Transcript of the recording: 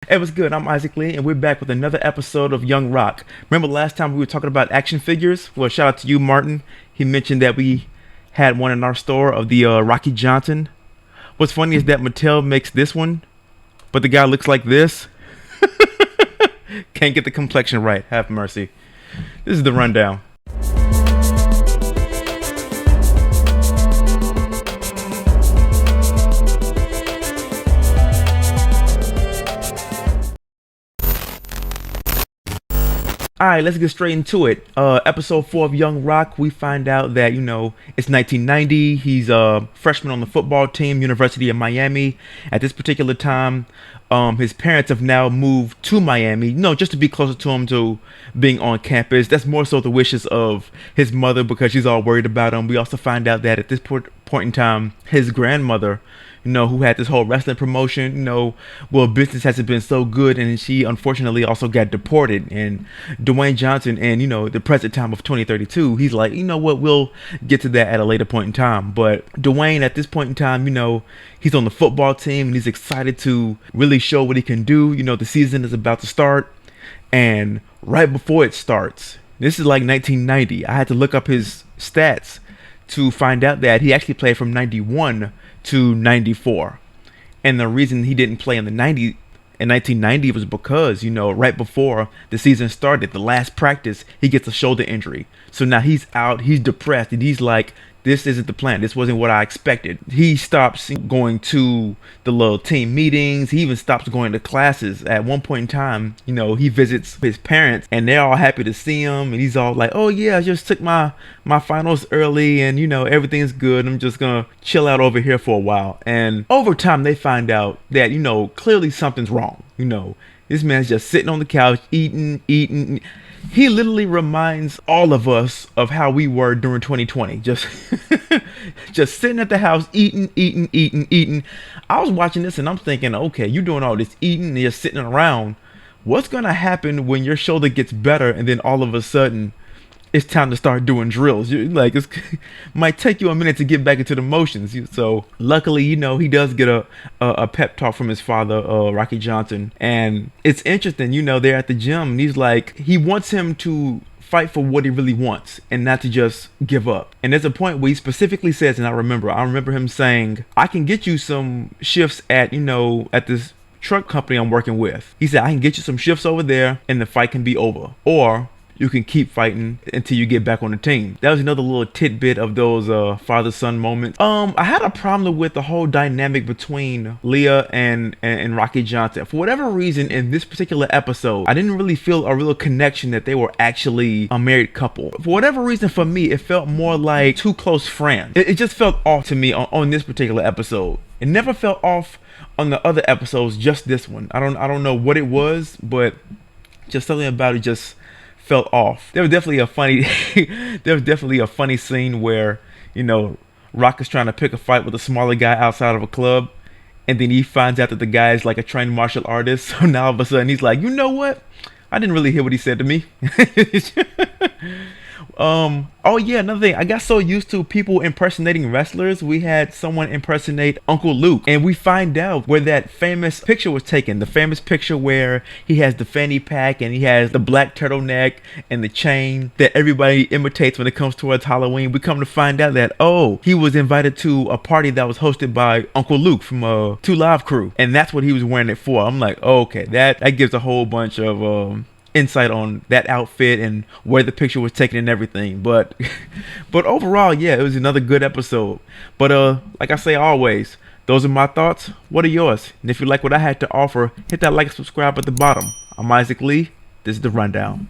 Hey, what's good? I'm Isaac Lee, and we're back with another episode of Young Rock. Remember last time we were talking about action figures? Well, shout out to you, Martin. He mentioned that we had one in our store of the Rocky Johnson. What's funny is that Mattel makes this one, but the guy looks like this. Can't get the complexion right. Have mercy. This is the rundown. All right, let's get straight into it. Episode 4 of Young Rock, we find out that, it's 1990. He's a freshman on the football team, University of Miami. At this particular time, his parents have now moved to Miami, just to be closer to him, to being on campus. That's more so the wishes of his mother because she's all worried about him. We also find out that at this point in time, his grandmother, who had this whole wrestling promotion, business hasn't been so good, and she unfortunately also got deported. And Dwayne Johnson, and the present time of 2032, he's like, you know what, we'll get to that at a later point in time. But Dwayne, at this point in time, he's on the football team, and he's excited to really show what he can do. The season is about to start, and right before it starts, this is like 1990. I had to look up his stats to find out that he actually played from 91 to 94. And the reason he didn't play in 1990 was because, right before the season started, the last practice, he gets a shoulder injury. So now he's out, he's depressed, and he's like, this isn't the plan. This wasn't what I expected. He stops going to the little team meetings. He even stops going to classes. At one point in time, he visits his parents, and they're all happy to see him. And he's all like, oh yeah, I just took my finals early, and everything's good. I'm just gonna chill out over here for a while. And over time, they find out that, clearly something's wrong. This man's just sitting on the couch, eating. He literally reminds all of us of how we were during 2020. Just just sitting at the house, eating. I was watching this and I'm thinking, okay, you're doing all this eating and you're sitting around. What's going to happen when your shoulder gets better and then all of a sudden it's time to start doing drills? It might take you a minute to get back into the motions. So luckily, he does get a pep talk from his father, Rocky Johnson. And it's interesting, they're at the gym and he's like, he wants him to fight for what he really wants and not to just give up. And there's a point where he specifically says, and I remember him saying, I can get you some shifts at this truck company I'm working with. He said, I can get you some shifts over there and the fight can be over. Or you can keep fighting until you get back on the team. That was another little tidbit of those father-son moments. I had a problem with the whole dynamic between Leah and Rocky Johnson. For whatever reason, in this particular episode, I didn't really feel a real connection that they were actually a married couple. For whatever reason, for me, it felt more like two close friends. It just felt off to me on this particular episode. It never felt off on the other episodes, just this one. I don't know what it was, but just something about it just felt off. There was definitely a funny scene where, Rock is trying to pick a fight with a smaller guy outside of a club, and then he finds out that the guy is like a trained martial artist. So now all of a sudden he's like, you know what? I didn't really hear what he said to me. Oh yeah, another thing. I got so used to people impersonating wrestlers. We had someone impersonate Uncle Luke, and we find out where that famous picture was taken. The famous picture where he has the fanny pack and he has the black turtleneck and the chain that everybody imitates when it comes towards Halloween. We come to find out that, he was invited to a party that was hosted by Uncle Luke from 2 Live Crew, and that's what he was wearing it for. I'm like, okay, that gives a whole bunch of insight on that outfit and where the picture was taken and everything. But overall, yeah, it was another good episode. But like I say always, those are my thoughts. What are yours? And if you like what I had to offer, hit that like and subscribe at the bottom. I'm Isaac Lee. This is the rundown.